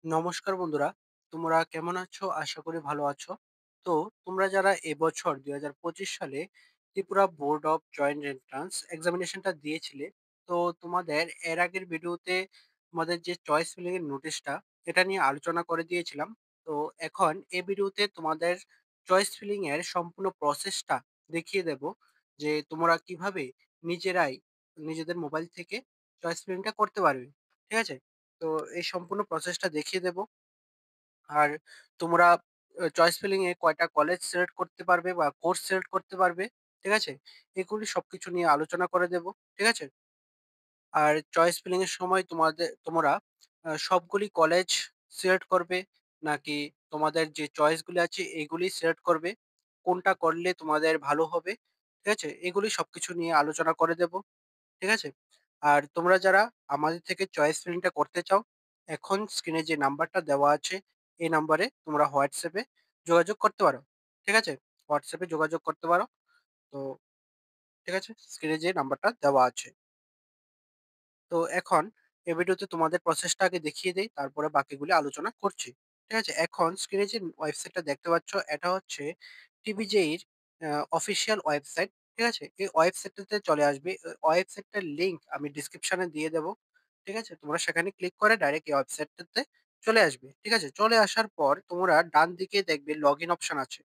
নমস্কার বন্ধুরা, তোমরা কেমন আছো? আশা করি ভালো আছো। তো তোমরা যারা এবছর ২০২৫ সালে Tripura board of joint entrance এক্সামিনেশনটা দিয়েছিলে, তো তোমাদের এর আগের ভিডিওতে তোমাদের যে চয়েস ফিলিং এর নোটিশটা এটা নিয়ে আলোচনা করে দিয়েছিলাম। তো এখন এই ভিডিওতে তোমাদের চয়েস ফিলিং এর সম্পূর্ণ প্রসেসটা দেখিয়ে দেব যে তোমরা কিভাবে নিজেরাই নিজেদের মোবাইল থেকে চয়েস ফিলিংটা করতে পারবে। ঠিক আছে? তো এই সম্পূর্ণ প্রসেসটা দেখিয়ে দেব। আর তোমরা চয়েস ফিলিং এ কয়টা কলেজ সিলেক্ট করতে পারবে বা কোর্স সিলেক্ট করতে পারবে। ঠিক আছে? এগুলি সবকিছু নিয়ে আলোচনা করে দেব। ঠিক আছে? আর চয়েস ফিলিং এর সময় তোমরা সবগুলি কলেজ সিলেক্ট করবে নাকি তোমাদের যে চয়েস গুলি আছে এগুলি সিলেক্ট করবে? কোনটা করলে তোমাদের ভালো হবে? ঠিক আছে? এগুলি সবকিছু নিয়ে আলোচনা করে দেব। ঠিক আছে? আর তোমরা যারা আমাদের থেকে চয়েস ফিলিংটা করতে চাও, এখন স্ক্রিনে যে নাম্বারটা দেওয়া আছে, এই নাম্বারে তোমরা WhatsApp এ যোগাযোগ করতে পারো। ঠিক আছে? WhatsApp এ যোগাযোগ করতে পারো। তো ঠিক আছে? স্ক্রিনে যে নাম্বারটা দেওয়া আছে। তো এখন এই ভিডিওতে তোমাদের প্রসেসটা আগে দেখিয়ে দেই, তারপরে বাকিগুলো আলোচনা করছি। ঠিক আছে? এখন স্ক্রিনে যে ওয়েবসাইটটা দেখতে পাচ্ছ, এটা হচ্ছে টিবিজেইর অফিসিয়াল ওয়েবসাইট। ঠিক আছে? এই ওয়েবসাইটটাতে চলে আসবে। ওয়েবসাইটটার লিংক আমি ডেসক্রিপশনে দিয়ে দেব। ঠিক আছে? তোমরা সেখানে ক্লিক করে ডাইরেক্ট এই ওয়েবসাইটটাতে চলে আসবে। ঠিক আছে? চলে আসার পর তোমরা ডান দিকে দেখবে লগইন অপশন আছে।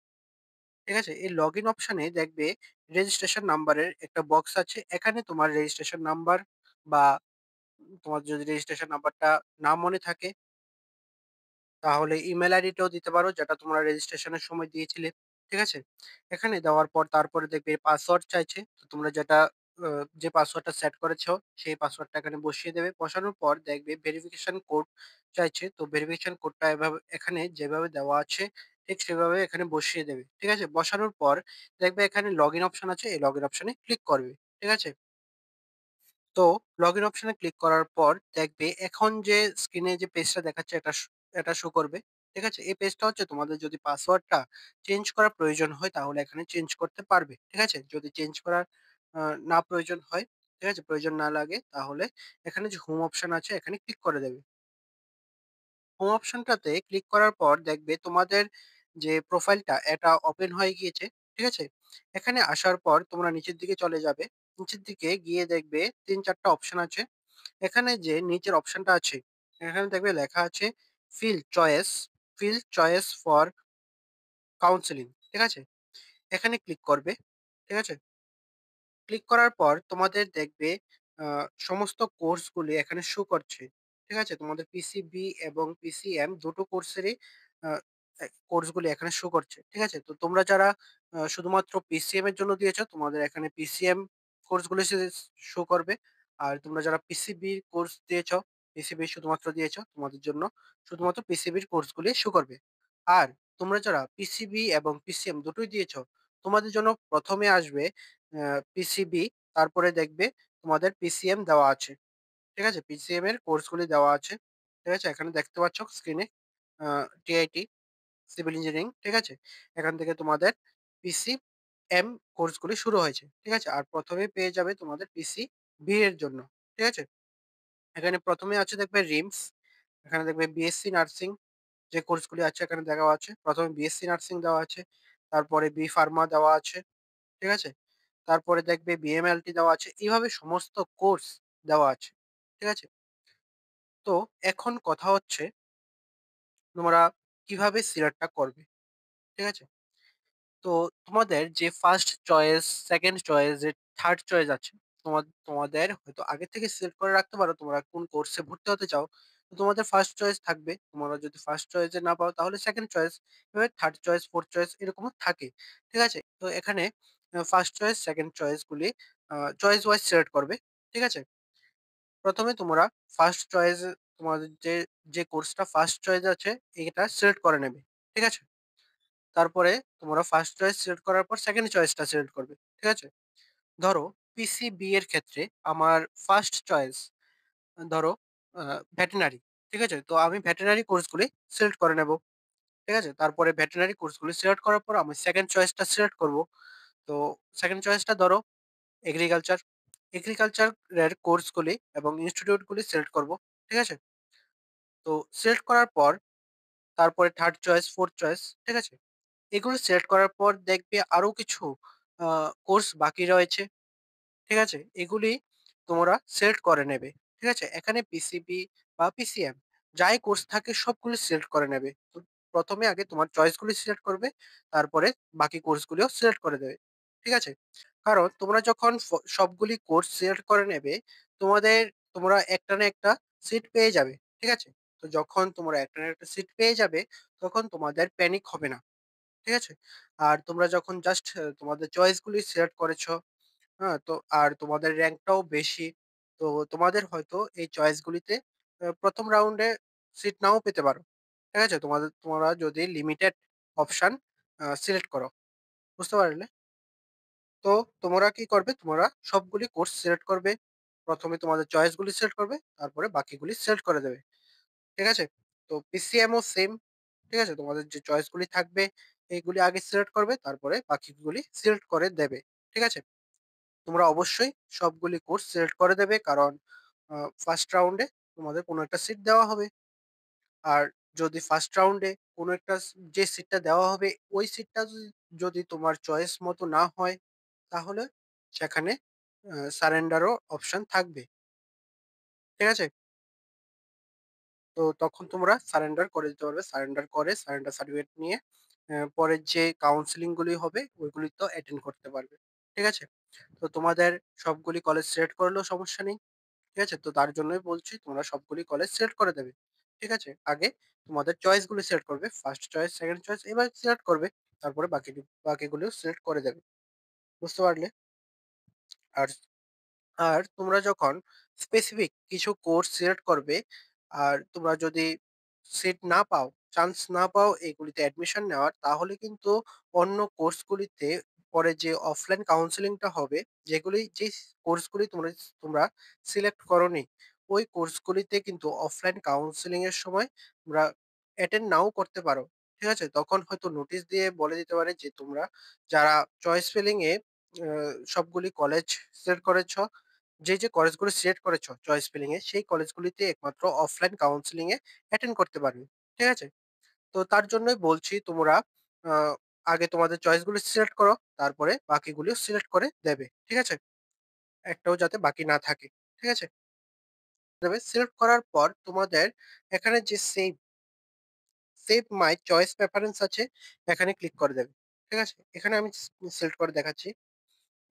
ঠিক আছে? এই লগইন অপশনে দেখবে রেজিস্ট্রেশন নাম্বারের একটা বক্স আছে। এখানে তোমার রেজিস্ট্রেশন নাম্বার বা তোমার যদি রেজিস্ট্রেশন নাম্বারটা না মনে থাকে, তাহলে ইমেইল আইডিটাও দিতে পারো যেটা তোমরা রেজিস্ট্রেশনের সময় দিয়েছিলে। ঠিক আছে? এখানে দেওয়ার পর তারপরে দেখবে পাসওয়ার্ড চাইছে। তো তোমরা যে পাসওয়ার্ডটা সেট করেছো সেই পাসওয়ার্ডটা এখানে বসিয়ে দেবে। বসানোর পর দেখবে ভেরিফিকেশন কোড চাইছে। তো ভেরিফিকেশন কোডটা এখানে যেভাবে দেওয়া আছে ঠিক সেভাবে এখানে বসিয়ে দেবে। ঠিক আছে? বসানোর পর দেখবে এখানে লগইন অপশন আছে। এই লগইন অপশনে ক্লিক করবে। ঠিক আছে? তো লগইন অপশনে ক্লিক করার পর দেখবে এখন যে স্ক্রিনে যে পেজটা দেখাচ্ছে এটা শো করবে। ঠিক আছে? এই পেজটা হচ্ছে তোমাদের যদি পাসওয়ার্ডটা চেঞ্জ করার প্রয়োজন হয় তাহলে এখানে চেঞ্জ করতে পারবে। ঠিক আছে? যদি চেঞ্জ করার আ না প্রয়োজন হয়, ঠিক আছে? প্রয়োজন না লাগে তাহলে এখানে যে হোম অপশন আছে এখানে ক্লিক করে দেবে। হোম অপশনটাতে ক্লিক করার পর দেখবে তোমাদের যে প্রোফাইলটা এটা ওপেন হয়ে গিয়েছে। ঠিক আছে? এখানে আসার পর তোমরা নিচের দিকে চলে যাবে। নিচের দিকে গিয়ে দেখবে ৩-৪ টা অপশন আছে। এখানে যে নিচের অপশনটা আছে, এখানে দেখবে লেখা আছে fill choice, fill choice for counselling. ঠিক আছে? এখানে ক্লিক করবে। ঠিক আছে? ক্লিক করার পর তোমাদের দেখবে আ সমস্ত কোর্সগুলি এখানে শো করছে। ঠিক আছে? তোমাদের পিসিবি এবং পিসিএম দুটো কোর্সেরই আ কোর্সগুলি এখানে শো করছে। ঠিক আছে? তো তোমরা যারা শুধুমাত্র পিসিএম এর জন্য দিয়েছো, তোমাদের এখানে পিসিএম কোর্সগুলি শো করবে। আর তোমরা যারা পিসিবি কোর্স দিয়েছো, পিসিবি শুধুমাত্র দিয়েছো, তোমাদের জন্য শুধুমাত্র পিসিবির কোর্সগুলি শো করবে। আর তোমরা যারা পিসিবি এবং পিসিএম দুটোই দিয়েছো, তোমাদের জন্য ১ম এ আসবে পিসিবি, তারপরে দেখবে তোমাদের পিসিএম দেওয়া আছে। ঠিক আছে? পিসিএম এর কোর্সগুলি দেওয়া আছে। ঠিক আছে? এখানে দেখতে পাচ্ছ স্ক্রিনে আ টিআইটি সিভিল ইঞ্জিনিয়ারিং। ঠিক আছে? এখান থেকে তোমাদের পিসিএম কোর্সগুলি শুরু হয়েছে। ঠিক আছে? আর ১ম এই পেয়ে যাবে তোমাদের পিসিবি এর জন্য। ঠিক আছে? এখানে ১ম এ আছে দেখবে রিমস, এখানে দেখবে বিএসসি নার্সিং যে কোর্সগুলি আছে এখানে দেওয়া আছে। ১ম এ বিএসসি নার্সিং দেওয়া আছে। তারপরে বি ফার্মা দেওয়া আছে। ঠিক আছে? তারপরে দেখবে বিএমএলটি দেওয়া আছে। এভাবে সমস্ত কোর্স দেওয়া আছে। ঠিক আছে? তো এখন কথা হচ্ছে তোমরা কিভাবে সিলেক্টটা করবে। ঠিক আছে? তো তোমাদের যে ফার্স্ট চয়েস, সেকেন্ড চয়েস, যে থার্ড চয়েস আছে, তোমাদের হয়তো আগে থেকে সিলেক্ট করে রাখতে পারো তোমরা কোন কোর্সে ভর্তি হতে চাও। তো তোমাদের ফার্স্ট চয়েস থাকবে। তোমরা যদি ফার্স্ট চয়েসে না পাও তাহলে সেকেন্ড চয়েস, এভাবে থার্ড চয়েস, ফোর্থ চয়েস এরকমও থাকে। ঠিক আছে? তো এখানে ফার্স্ট চয়েস, সেকেন্ড চয়েস গুলি চয়েস ওয়াইজ সিলেক্ট করবে। ঠিক আছে? ১ম এ তোমরা ফার্স্ট চয়েস তোমাদের যে কোর্সটা ফার্স্ট চয়েস আছে এটা সিলেক্ট করে নেবে। ঠিক আছে? তারপরে তোমরা ফার্স্ট চয়েস সিলেক্ট করার পর সেকেন্ড চয়েসটা সিলেক্ট করবে। ঠিক আছে? ধরো পিসিবি এর ক্ষেত্রে আমার ফার্স্ট চয়েস ধরো আ ভেটেরিনারি। ঠিক আছে? তো আমি ভেটেরিনারি কোর্সগুলি সিলেক্ট করে নেব। ঠিক আছে? তারপরে ভেটেরিনারি কোর্সগুলি সিলেক্ট করার পর আমি সেকেন্ড চয়েসটা সিলেক্ট করব। তো সেকেন্ড চয়েসটা ধরো এগ্রিকালচার। এগ্রিকালচার এর কোর্সগুলি এবং ইনস্টিটিউট গুলি সিলেক্ট করব। ঠিক আছে? তো সিলেক্ট করার পর তারপরে 3rd চয়েস, 4th চয়েস, ঠিক আছে? এগুলো সিলেক্ট করার পর দেখবে আরো কিছু আ কোর্স বাকি রয়েছে। ঠিক আছে? এগুলি তোমরা সিলেক্ট করে নেবে। ঠিক আছে? এখানে পিসিবি বা পিসিএম যাই কোর্স থাকে সবগুলো সিলেক্ট করে নেবে। তো ১ম এ আগে তোমার চয়েস গুলি সিলেক্ট করবে। তারপরে বাকি কোর্স গুলিও সিলেক্ট করে দেবে। ঠিক আছে? কারণ তোমরা যখন সবগুলি কোর্স সিলেক্ট করে নেবে, তোমাদের তোমরা একটা না একটা সিট পেয়ে যাবে। ঠিক আছে? তো যখন তোমরা একটা না একটা সিট পেয়ে যাবে, তখন তোমাদের প্যানিক হবে না। ঠিক আছে? আর তোমরা যখন জাস্ট তোমাদের চয়েস গুলি সিলেক্ট করেছ, হ্যাঁ? তো আর তোমাদের র‍্যাংকটাও বেশি। তো তোমাদের হয়তো এই চয়েস গুলিতে ১ম রাউন্ডে সিট নাও পেতে পারো। ঠিক আছে? তোমরা যদি লিমিটেড অপশন সিলেক্ট করো। বুঝতে পারলে? তো তোমরা কি করবে? তোমরা সবগুলি কোর্স সিলেক্ট করবে। ১ম এ তোমাদের চয়েস গুলি সিলেক্ট করবে। তারপরে বাকিগুলি সিলেক্ট করে দেবে। ঠিক আছে? তো পিসিএম ও সেম। ঠিক আছে? তোমাদের যে চয়েস গুলি থাকবে, এইগুলি আগে সিলেক্ট করবে। তারপরে বাকিগুলি সিলেক্ট করে দেবে। ঠিক আছে? তোমরা অবশ্যই সবগুলি কোর্স সিলেক্ট করে দেবে। কারণ আ 1st রাউন্ডে তোমাদের কোনো একটা সিট দেওয়া হবে। আর যদি 1st রাউন্ডে কোনো একটা যে সিটটা দেওয়া হবে, ওই সিটটা যদি তোমার চয়েস মতো না হয়, তাহলে সেখানে সারেন্ডারও অপশন থাকবে। ঠিক আছে? তো তখন তোমরা সারেন্ডার করে দিতে পারবে। সারেন্ডার করে সারেন্ডার সার্টিফিকেট নিয়ে পরের যে কাউন্সেলিং গুলি হবে ওইগুলিতেও অ্যাটেন্ড করতে পারবে। ঠিক আছে? তো তোমাদের সবগুলি কলেজ সিলেক্ট করলেও সমস্যা নেই। ঠিক আছে? তো তার জন্যই বলছি তোমরা সবগুলি কলেজ সিলেক্ট করে দেবে। ঠিক আছে? আগে তোমাদের চয়েস গুলি সিলেক্ট করবে। 1st চয়েস, 2nd চয়েস এবার সিলেক্ট করবে। তারপরে বাকিগুলিও সিলেক্ট করে দেবে। বুঝতে পারলে? আর আর তোমরা যখন স্পেসিফিক কিছু কোর্স সিলেক্ট করবে, আর তোমরা যদি সিট না পাও, চান্স না পাও এগুলিতে অ্যাডমিশন নেওয়ার, তাহলে কিন্তু অন্য কোর্সগুলিতে পরে যে অফলাইন কাউন্সেলিংটা হবে, যে কোর্সগুলি তোমরা সিলেক্ট করোনি, ওই কোর্সগুলিতে কিন্তু অফলাইন কাউন্সেলিং এর সময় তোমরা অ্যাটেন্ড নাও করতে পারো। ঠিক আছে? তখন হয়তো নোটিশ দিয়ে বলে দিতে পারে যে তোমরা যারা চয়েস ফিলিং এ সবগুলি কলেজ সিলেক্ট করেছ, যে কলেজগুলো সিলেক্ট করেছ চয়েস ফিলিং এ, সেই কলেজগুলিতে একমাত্র অফলাইন কাউন্সেলিং এ অ্যাটেন্ড করতে পারবে। ঠিক আছে? তো তার জন্যই বলছি তোমরা আ আগে তোমাদের চয়েস গুলো সিলেক্ট করো, তারপরে বাকিগুলিও সিলেক্ট করে দেবে। ঠিক আছে? একটাও যাতে বাকি না থাকে। ঠিক আছে? সিলেক্ট করার পর তোমাদের এখানে যে সেভ মাই চয়েস প্রেফারেন্স আছে, এখানে ক্লিক করে দেবে। ঠিক আছে? এখানে আমি সিলেক্ট করে দেখাচ্ছি।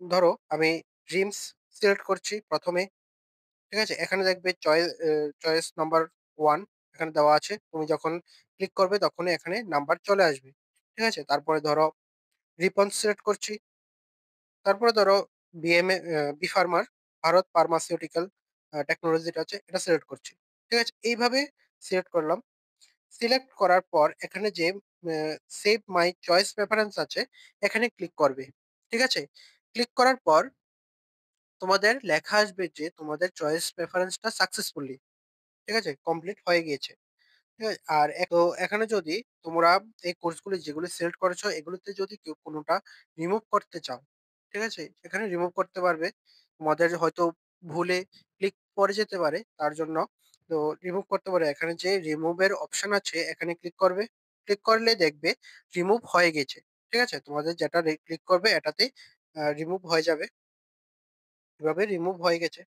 ধরো আমি ড্রিমস সিলেক্ট করছি ১ম এ। ঠিক আছে? এখানে দেখবে চয়েস নাম্বার 1 এখানে দেওয়া আছে। তুমি যখন ক্লিক করবে তখনই এখানে নাম্বার চলে আসবে। ঠিক আছে? তারপরে ধরো রিপন সিলেক্ট করছি। তারপরে ধরো বি ফার্মার ভারত ফার্মাসিউটিক্যাল টেকনোলজিটা আছে এটা সিলেক্ট করছি। ঠিক আছে? এইভাবে সিলেক্ট করলাম। সিলেক্ট করার পর এখানে যে সেভ মাই চয়েস প্রেফারেন্স আছে এখানে ক্লিক করবে। ঠিক আছে? ক্লিক করার পর তোমাদের লেখা আসবে যে তোমাদের চয়েস প্রেফারেন্সটা সাকসেসফুলি, ঠিক আছে? কমপ্লিট হয়ে গিয়েছে। ঠিক আছে? আর এখানে যদি তোমরা এই কোর্সগুলি যেগুলো সিলেক্ট করেছো এগুলোতে যদি কেউ কোনোটা রিমুভ করতে চাও, ঠিক আছে? এখানে রিমুভ করতে পারবে। তোমাদের হয়তো ভুলে ক্লিক পড়ে যেতে পারে তার জন্য। তো রিমুভ করতে পারে। এখানে যে রিমুভ এর অপশন আছে এখানে ক্লিক করবে। ক্লিক করলে দেখবে রিমুভ হয়ে গেছে। ঠিক আছে? তোমাদের যেটা ক্লিক করবে এটাতেই রিমুভ হয়ে যাবে। এভাবে রিমুভ হয়ে গেছে।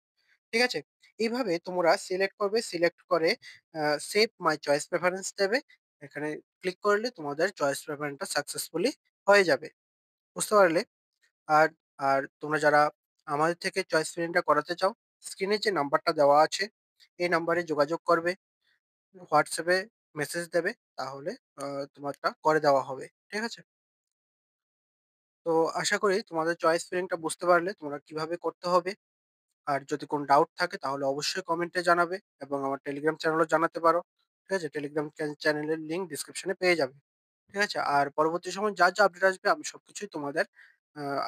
ঠিক আছে? এইভাবে তোমরা সিলেক্ট করবে। সিলেক্ট করে সেভ মাই চয়েস প্রেফারেন্স দেবে। এখানে ক্লিক করলে তোমাদের চয়েস প্রেফারেন্সটা সাকসেসফুলি হয়ে যাবে। বুঝতে পারলে? আর আর তোমরা যারা আমাদের থেকে চয়েস ফিলিংটা করাতে চাও, স্ক্রিনে যে নাম্বারটা দেওয়া আছে, এই নাম্বারে যোগাযোগ করবে। WhatsApp এ মেসেজ দেবে। তাহলে আ তোমারটা করে দেওয়া হবে। ঠিক আছে? তো আশা করি তোমাদের চয়েস ফিলিংটা বুঝতে পারলে তোমরা কিভাবে করতে হবে। আর যদি কোনো ডাউট থাকে তাহলে অবশ্যই কমেন্টে জানাবে এবং আমার টেলিগ্রাম চ্যানেলেও জানাতে পারো। ঠিক আছে? টেলিগ্রাম চ্যানেলের লিঙ্ক ডেসক্রিপশনে পেয়ে যাবে। ঠিক আছে? আর পরবর্তী সময়ে যা আপডেট আসবে আমি সবকিছুই তোমাদের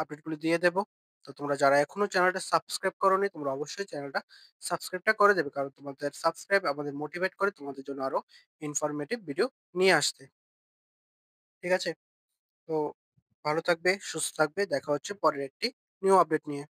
আপডেটগুলো দিয়ে দেব। তো তোমরা যারা এখনো চ্যানেলটা সাবস্ক্রাইব করোনি তোমরা অবশ্যই চ্যানেলটা সাবস্ক্রাইবটা করে দেবে। কারণ তোমাদের সাবস্ক্রাইব আমাদের মোটিভেট করে তোমাদের জন্য আরো ইনফরমেটিভ ভিডিও নিয়ে আসতে। ঠিক আছে? তো ভালো থাকবে, সুস্থ থাকবে। দেখা হচ্ছে পরের একটি নিউ আপডেট নিয়ে।